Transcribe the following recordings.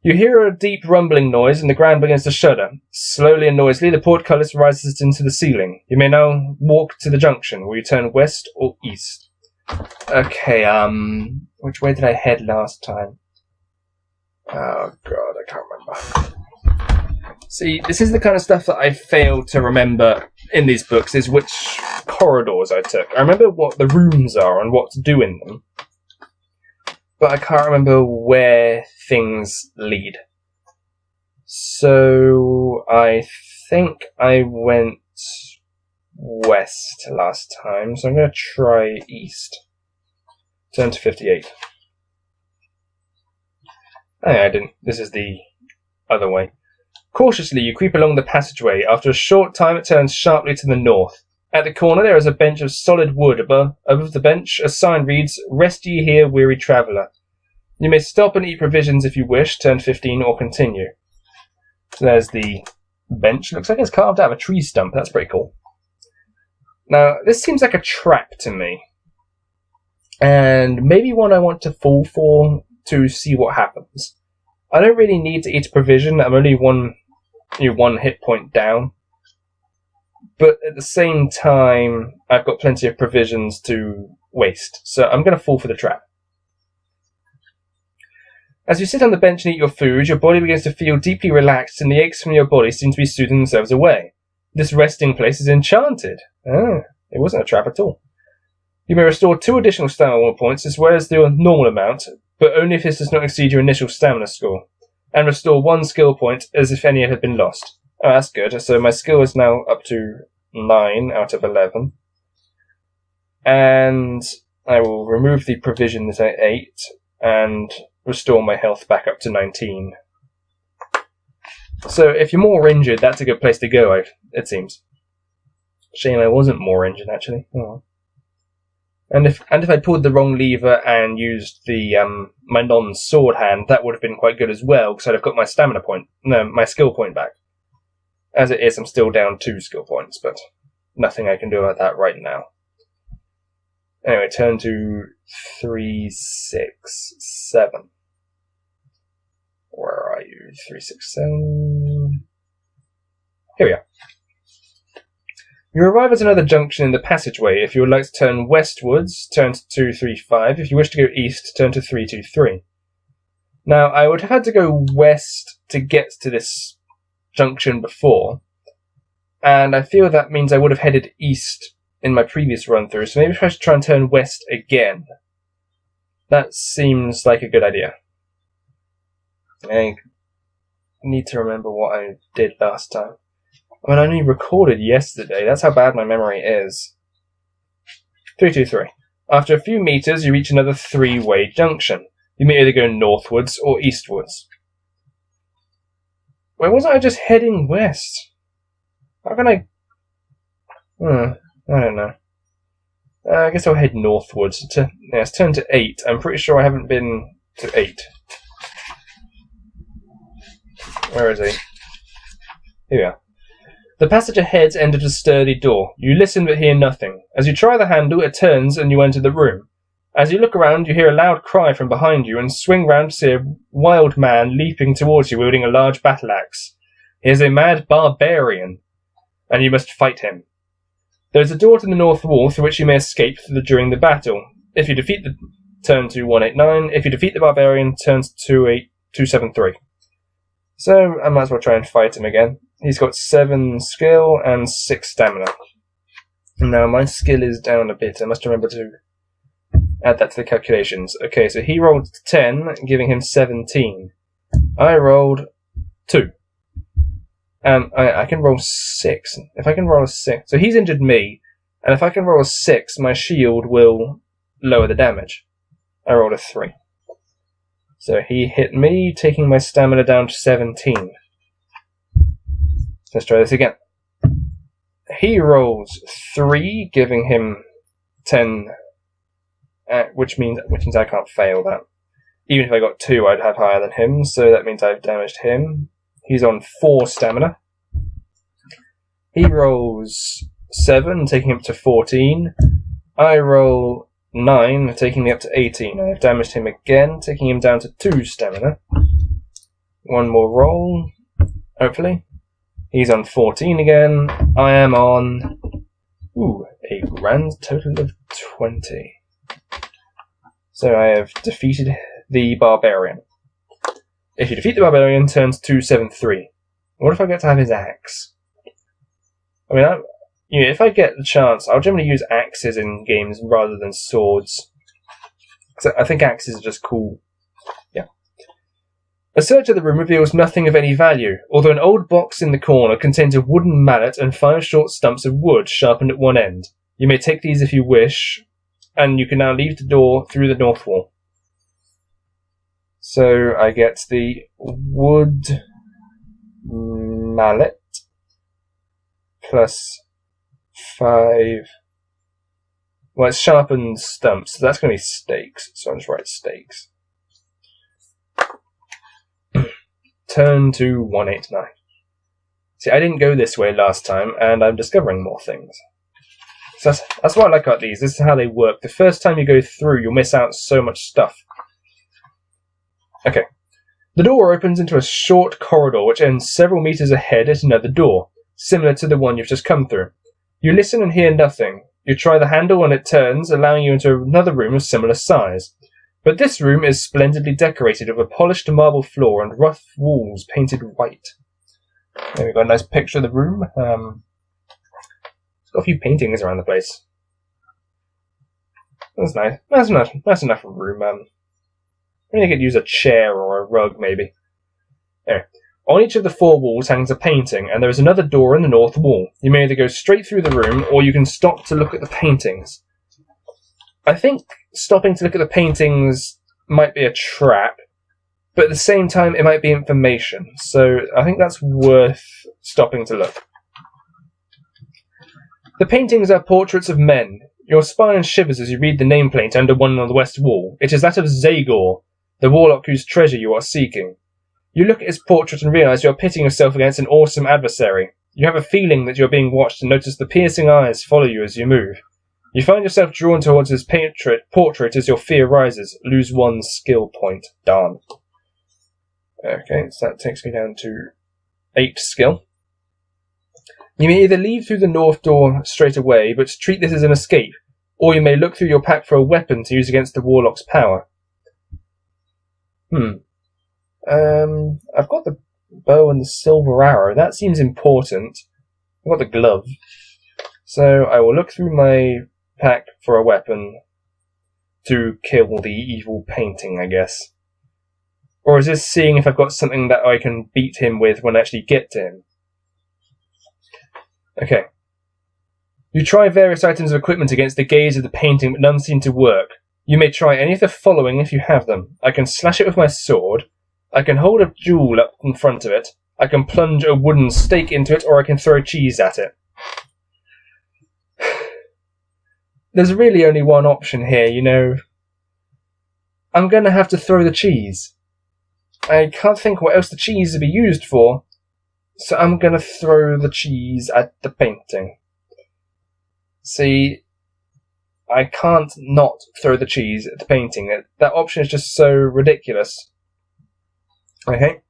You hear a deep rumbling noise and the ground begins to shudder. Slowly and noisily, the portcullis rises into the ceiling. You may now walk to the junction. Will you turn west or east? Okay, which way did I head last time? Oh god, I can't remember. See, this is the kind of stuff that I fail to remember in these books, is which corridors I took. I remember what the rooms are and what to do in them, but I can't remember where things lead. So I think I went west last time, so I'm going to try east. Turn to 58. Oh, I didn't. This is the other way. Cautiously, you creep along the passageway. After a short time, it turns sharply to the north. At the corner, there is a bench of solid wood. Above the bench, a sign reads, "Rest ye here, weary traveller." You may stop and eat provisions if you wish, turn 15, or continue. So there's the bench. Looks like it's carved out of a tree stump. That's pretty cool. Now, this seems like a trap to me. And maybe one I want to fall for to see what happens. I don't really need to eat a provision. I'm only one hit point down. But at the same time, I've got plenty of provisions to waste. So I'm going to fall for the trap. As you sit on the bench and eat your food, your body begins to feel deeply relaxed and the aches from your body seem to be soothing themselves away. This resting place is enchanted. Ah, it wasn't a trap at all. You may restore 2 additional stamina points as well as the normal amount, but only if this does not exceed your initial stamina score. And restore 1 skill point as if any had been lost. Oh, that's good. So my skill is now up to 9 out of 11. And I will remove the provisions at 8 and restore my health back up to 19. So if you're more injured, that's a good place to go, it seems. Shame I wasn't more injured, actually. Oh. And if I pulled the wrong lever and used the my non-sword hand, that would have been quite good as well, because I'd have got my my skill point back. As it is, I'm still down 2 skill points, but nothing I can do about that right now. Anyway, turn to 3, 6, 7. Where are you? 3, 6, 7. Here we are. You arrive at another junction in the passageway. If you would like to turn westwards, turn to 235. If you wish to go east, turn to 323. Now, I would have had to go west to get to this junction before, and I feel that means I would have headed east in my previous run-through, so maybe if I should try and turn west again. That seems like a good idea. I need to remember what I did last time. I mean, I only recorded yesterday. That's how bad my memory is. 323. After a few meters, you reach another 3-way junction. You may either go northwards or eastwards. Why wasn't I just heading west? How can I... I don't know. I guess I'll head northwards. It's turned to 8. I'm pretty sure I haven't been to 8. Where is he? Here we are. The passage ahead entered a sturdy door. You listen but hear nothing. As you try the handle, it turns and you enter the room. As you look around, you hear a loud cry from behind you and swing round to see a wild man leaping towards you wielding a large battle axe. He is a mad barbarian, and you must fight him. There is a door to the north wall through which you may escape during the battle. If you defeat turn to 189. If you defeat the barbarian, turn to 273. So I might as well try and fight him again. He's got 7 skill and 6 stamina. Now my skill is down a bit. I must remember to add that to the calculations. Okay, so he rolled 10, giving him 17. I rolled 2. And I can roll 6. If I can roll a 6... So he's injured me, and if I can roll a 6, my shield will lower the damage. I rolled a 3. So he hit me, taking my stamina down to 17. Let's try this again. He rolls 3, giving him 10, which means I can't fail that. Even if I got 2, I'd have higher than him, so that means I've damaged him. He's on 4 stamina. He rolls 7, taking him to 14. I roll 9, taking me up to 18. I've damaged him again, taking him down to 2 stamina. one more roll, hopefully. He's on 14 again. I am on a grand total of 20. So I have defeated the barbarian. If you defeat the barbarian, turns 273. What if I get to have his axe? I mean, if I get the chance, I'll generally use axes in games rather than swords. Because I think axes are just cool. Yeah. A search of the room reveals nothing of any value, although an old box in the corner contains a wooden mallet and 5 short stumps of wood sharpened at one end. You may take these if you wish, and you can now leave the door through the north wall. So I get the wood mallet plus 5. Well, it's sharpened stumps, so that's going to be stakes. So I'll just write stakes. Turn to 189. See, I didn't go this way last time, and I'm discovering more things. So that's what I like about these. This is how they work. The first time you go through, you'll miss out so much stuff. Okay. The door opens into a short corridor which ends several meters ahead at another door, similar to the one you've just come through. You listen and hear nothing. You try the handle and it turns, allowing you into another room of similar size. But this room is splendidly decorated with a polished marble floor and rough walls painted white. There we've got a nice picture of the room. It's got a few paintings around the place. That's nice. That's enough room. I think I could use a chair or a rug, maybe. Anyway, on each of the 4 walls hangs a painting, and there is another door in the north wall. You may either go straight through the room, or you can stop to look at the paintings. I think stopping to look at the paintings might be a trap, but at the same time it might be information, so I think that's worth stopping to look. The paintings are portraits of men. Your spine shivers as you read the nameplate under one on the west wall. It is that of Zagor, the warlock whose treasure you are seeking. You look at his portrait and realise you are pitting yourself against an awesome adversary. You have a feeling that you are being watched and notice the piercing eyes follow you as you move. You find yourself drawn towards his portrait as your fear rises. Lose 1 skill point. Darn. Okay, so that takes me down to 8 skill. You may either leave through the north door straight away, but treat this as an escape, or you may look through your pack for a weapon to use against the warlock's power. I've got the bow and the silver arrow. That seems important. I've got the glove. So I will look through my pack for a weapon to kill the evil painting, I guess. Or is this seeing if I've got something that I can beat him with when I actually get to him? Okay. You try various items of equipment against the gaze of the painting, but none seem to work. You may try any of the following if you have them. I can slash it with my sword. I can hold a jewel up in front of it. I can plunge a wooden stake into it, or I can throw cheese at it. There's really only one option here, you know. I'm going to have to throw the cheese. I can't think what else the cheese would be used for, so I'm going to throw the cheese at the painting. See, I can't not throw the cheese at the painting. That option is just so ridiculous. Okay.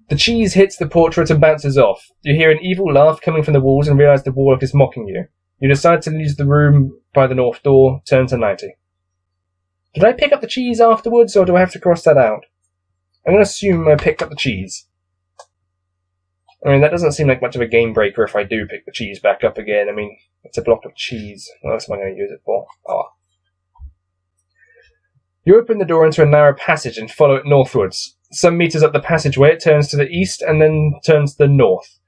The cheese hits the portrait and bounces off. You hear an evil laugh coming from the walls and realise the warlock is mocking you. You decide to leave the room by the north door, turn to 90. Did I pick up the cheese afterwards, or do I have to cross that out? I'm going to assume I picked up the cheese. I mean, that doesn't seem like much of a game breaker if I do pick the cheese back up again. I mean, it's a block of cheese. What else am I going to use it for? Oh. You open the door into a narrow passage and follow it northwards. Some meters up the passageway, it turns to the east and then turns to the north.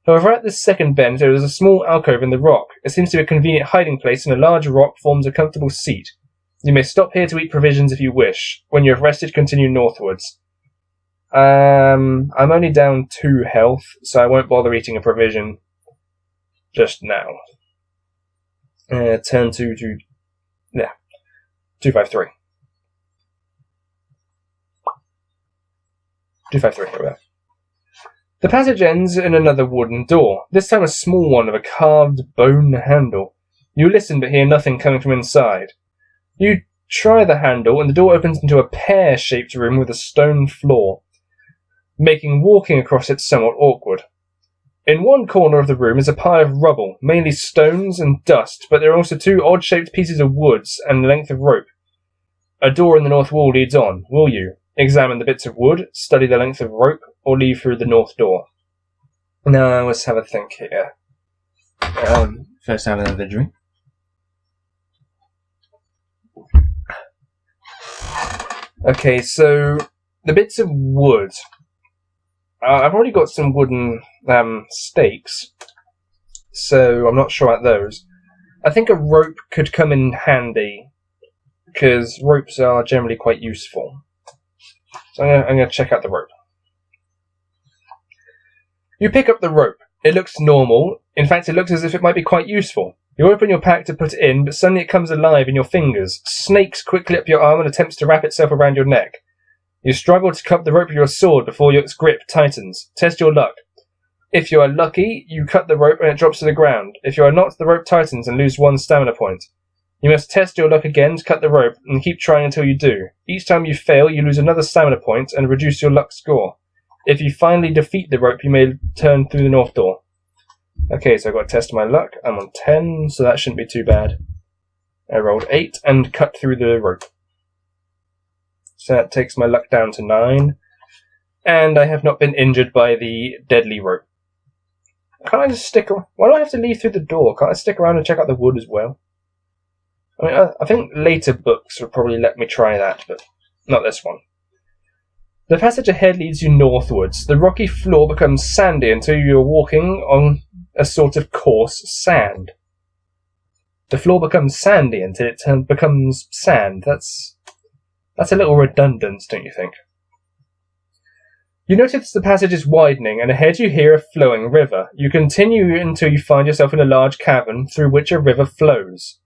However, at this second bend, there is a small alcove in the rock. It seems to be a convenient hiding place, and a large rock forms a comfortable seat. You may stop here to eat provisions if you wish. When you have rested, continue northwards. I'm only down 2 health, so I won't bother eating a provision just now. Turn to 253. 253, here we go. The passage ends in another wooden door, this time a small one with a carved bone handle. You listen but hear nothing coming from inside. You try the handle and the door opens into a pear-shaped room with a stone floor. making walking across it somewhat awkward. In one corner of the room is a pile of rubble, mainly stones and dust, but there are also two odd-shaped pieces of wood and a length of rope. A door in the north wall leads on. Will you examine the bits of wood, study the length of rope, or leave through the north door? Now, let's have a think here. First have another drink. Okay, so the bits of wood. I've already got some wooden stakes, so I'm not sure about those. I think a rope could come in handy, because ropes are generally quite useful. So I'm going to check out the rope. You pick up the rope. It looks normal. In fact, it looks as if it might be quite useful. You open your pack to put it in, but suddenly it comes alive in your fingers, snakes quickly up your arm and attempts to wrap itself around your neck. You struggle to cut the rope with your sword before its grip tightens. Test your luck. If you are lucky, you cut the rope and it drops to the ground. If you are not, the rope tightens and lose 1 stamina point. You must test your luck again to cut the rope and keep trying until you do. Each time you fail, you lose another stamina point and reduce your luck score. If you finally defeat the rope, you may turn through the north door. Okay, so I've got to test my luck. I'm on 10, so that shouldn't be too bad. I rolled 8 and cut through the rope. So that takes my luck down to 9. And I have not been injured by the deadly rope. Can't I just stick around? Why do I have to leave through the door? Can't I stick around and check out the wood as well? I mean, I think later books would probably let me try that, but not this one. The passage ahead leads you northwards. The rocky floor becomes sandy until you are walking on a sort of coarse sand. The floor becomes sandy until it becomes sand. That's a little redundant, don't you think? You notice the passage is widening, and ahead you hear a flowing river. You continue until you find yourself in a large cavern through which a river flows.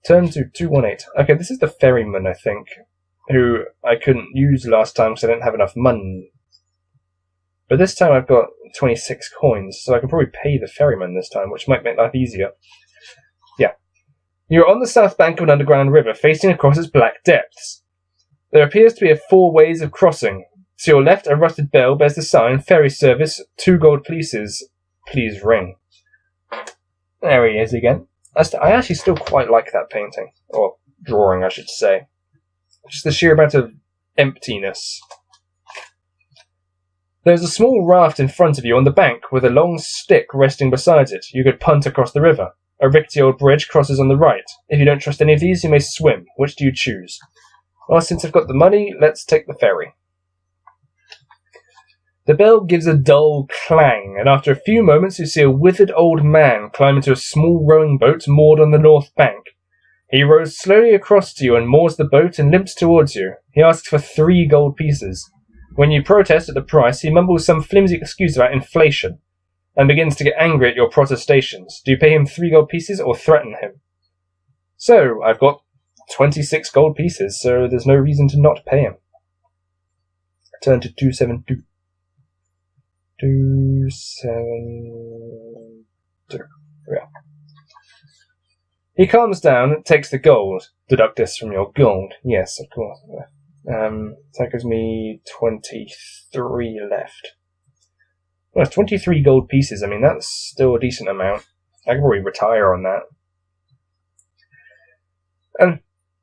Turn to 218. Okay, this is the ferryman, I think, who I couldn't use last time because I didn't have enough money. But this time I've got 26 coins, so I can probably pay the ferryman this time, which might make life easier. Yeah. You're on the south bank of an underground river, facing across its black depths. There appears to be 4 ways of crossing. To your left, a rusted bell bears the sign, Ferry Service, 2 gold pieces. Please ring. There he is again. I actually still quite like that painting. Or drawing, I should say. Just the sheer amount of emptiness. There's a small raft in front of you on the bank with a long stick resting beside it. You could punt across the river. A rickety old bridge crosses on the right. If you don't trust any of these, you may swim. Which do you choose? Well, since I've got the money, let's take the ferry. The bell gives a dull clang, and after a few moments you see a withered old man climb into a small rowing boat moored on the north bank. He rows slowly across to you and moors the boat and limps towards you. He asks for 3 gold pieces. When you protest at the price, he mumbles some flimsy excuse about inflation, and begins to get angry at your protestations. Do you pay him 3 gold pieces or threaten him? So, I've got 26 gold pieces, so there's no reason to not pay him. Turn to 272. 272. Yeah. He calms down, takes the gold. Deduct this from your gold. Yes, of course. So that gives me 23 left. Well, it's 23 gold pieces. I mean, that's still a decent amount. I can probably retire on that.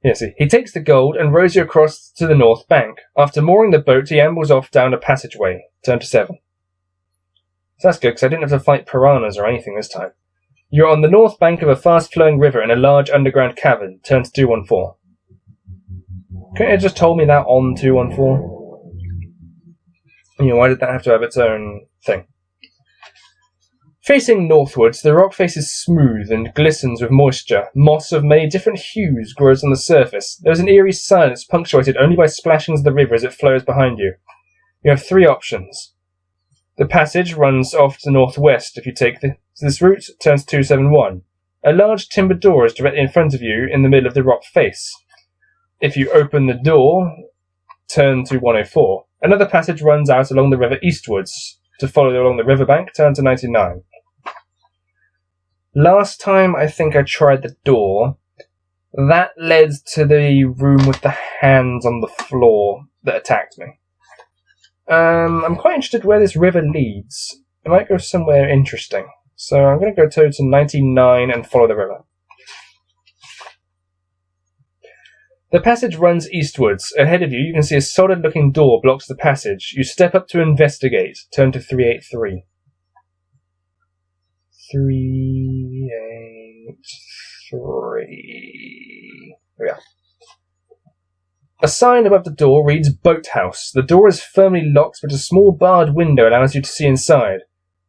Yes, he takes the gold and rows you across to the north bank. After mooring the boat, he ambles off down a passageway. Turn to 7. So that's good, because I didn't have to fight piranhas or anything this time. You're on the north bank of a fast-flowing river in a large underground cavern. Turn to 214. Couldn't you have just told me that on 214? Why did that have to have its own thing? Facing northwards, the rock face is smooth and glistens with moisture. Moss of many different hues grows on the surface. There is an eerie silence punctuated only by splashings of the river as it flows behind you. You have 3 options. The passage runs off to the northwest. If you take this route, turns to 271. A large timber door is directly in front of you in the middle of the rock face. If you open the door, turn to 104. Another passage runs out along the river eastwards. To follow along the riverbank, turn to 99. Last time I think I tried the door. That led to the room with the hands on the floor that attacked me. I'm quite interested where this river leads. It might go somewhere interesting. So I'm going to go to 99 and follow the river. The passage runs eastwards. Ahead of you, you can see a solid-looking door blocks the passage. You step up to investigate. Turn to 383. 383. There we are. A sign above the door reads Boathouse. The door is firmly locked, but a small barred window allows you to see inside.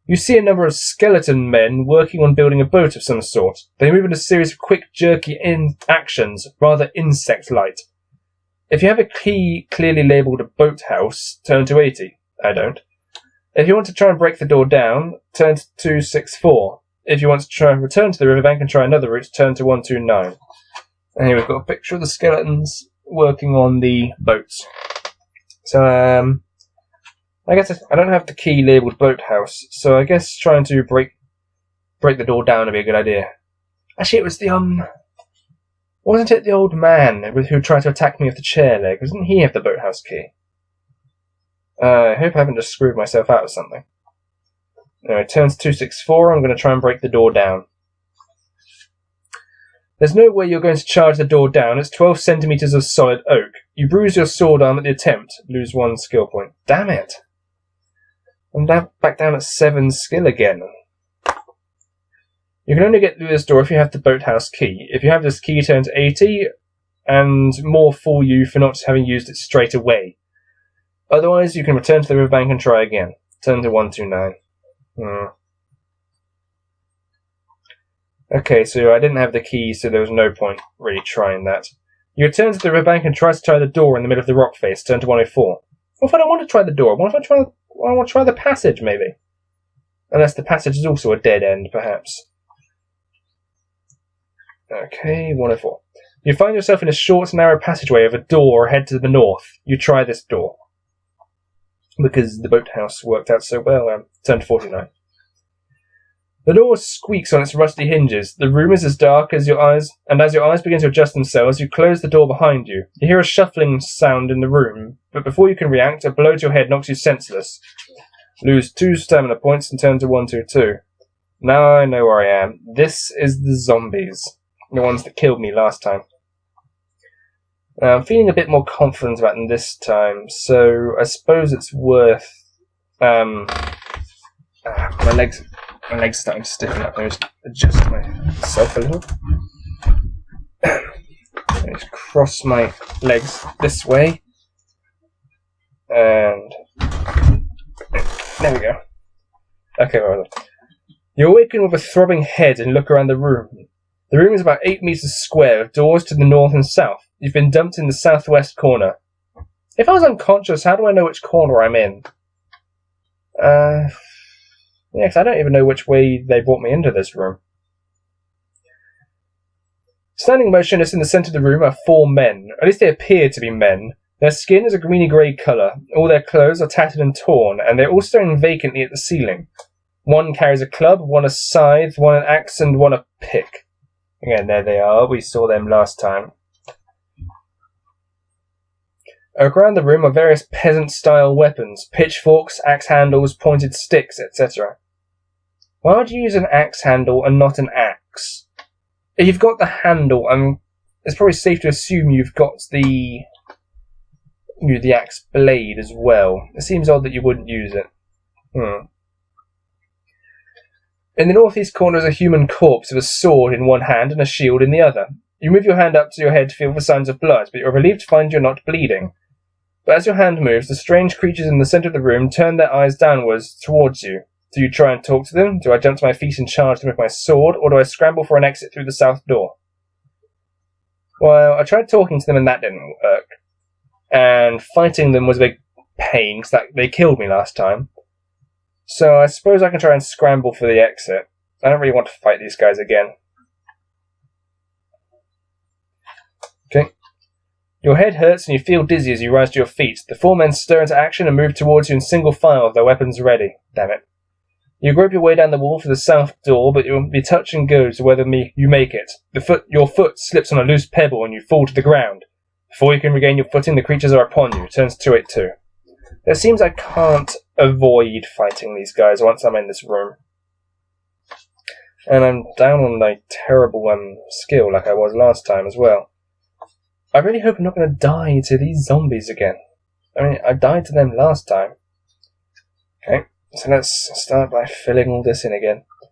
You see a number of skeleton men working on building a boat of some sort. They move in a series of quick, jerky actions, rather insect-like. If you have a key clearly labelled Boathouse, turn to 80. I don't. If you want to try and break the door down, turn to 264. If you want to try and return to the riverbank and try another route, turn to 129. And here we've got a picture of the skeletons working on the boats. So, I guess I don't have the key labelled Boathouse, so I guess trying to break the door down would be a good idea. Actually, it was the, wasn't it the old man who tried to attack me with the chair leg? Doesn't he have the boathouse key? I hope I haven't just screwed myself out of something. Anyway, turns 264, I'm going to try and break the door down. There's no way you're going to charge the door down. It's 12 centimetres of solid oak. You bruise your sword arm at the attempt. Lose 1 skill point. Damn it! I'm back down at 7 skill again. You can only get through this door if you have the boathouse key. If you have this key, turn to 80, and more for you for not having used it straight away. Otherwise, you can return to the riverbank and try again. Turn to 129. Okay, so I didn't have the key, so there was no point really trying that. You return to the riverbank and try to try the door in the middle of the rock face. Turn to 104. What if I don't want to try the door? What if I want to try the passage, maybe? Unless the passage is also a dead end, perhaps. Okay, 104. You find yourself in a short, narrow passageway of a door ahead to the north. You try this door. Because the boathouse worked out so well. Turn to 49. The door squeaks on its rusty hinges. The room is as dark as your eyes, and as your eyes begin to adjust themselves, you close the door behind you. You hear a shuffling sound in the room, but before you can react, a blow to your head knocks you senseless. Lose 2 stamina points and turn to 122. Now I know where I am. This is the zombies. The ones that killed me last time. I'm feeling a bit more confident about them this time, so I suppose it's worth... my legs are starting to stiffen up. Let me just adjust myself a little. Let me just cross my legs this way. And... there we go. Okay, well. You awaken with a throbbing head and look around the room. The room is about 8 meters square, with doors to the north and south. You've been dumped in the southwest corner. If I was unconscious, how do I know which corner I'm in? Yeah, because I don't even know which way they brought me into this room. Standing motionless in the centre of the room are 4 men. At least they appear to be men. Their skin is a greeny-grey colour. All their clothes are tattered and torn, and they're all staring vacantly at the ceiling. One carries a club, one a scythe, one an axe, and one a pick. Again, there they are. We saw them last time. Around the room are various peasant-style weapons. Pitchforks, axe handles, pointed sticks, etc. Why would you use an axe handle and not an axe? If you've got the handle, it's probably safe to assume you've got the axe blade as well. It seems odd that you wouldn't use it. In the northeast corner is a human corpse with a sword in one hand and a shield in the other. You move your hand up to your head to feel for signs of blood, but you're relieved to find you're not bleeding. But as your hand moves, the strange creatures in the centre of the room turn their eyes downwards towards you. Do you try and talk to them? Do I jump to my feet and charge them with my sword, or do I scramble for an exit through the south door? Well, I tried talking to them and that didn't work. And fighting them was a big pain, because they killed me last time. So I suppose I can try and scramble for the exit. I don't really want to fight these guys again. Okay. Your head hurts and you feel dizzy as you rise to your feet. The 4 men stir into action and move towards you in single file, their weapons ready. Damn it. You grope your way down the wall for the south door, but you'll be touch and go to whether you make it. Your foot slips on a loose pebble and you fall to the ground. Before you can regain your footing, the creatures are upon you. Turns 282. It seems I can't avoid fighting these guys once I'm in this room. And I'm down on my terrible skill like I was last time as well. I really hope I'm not going to die to these zombies again. I mean, I died to them last time. Okay, so let's start by filling all this in again.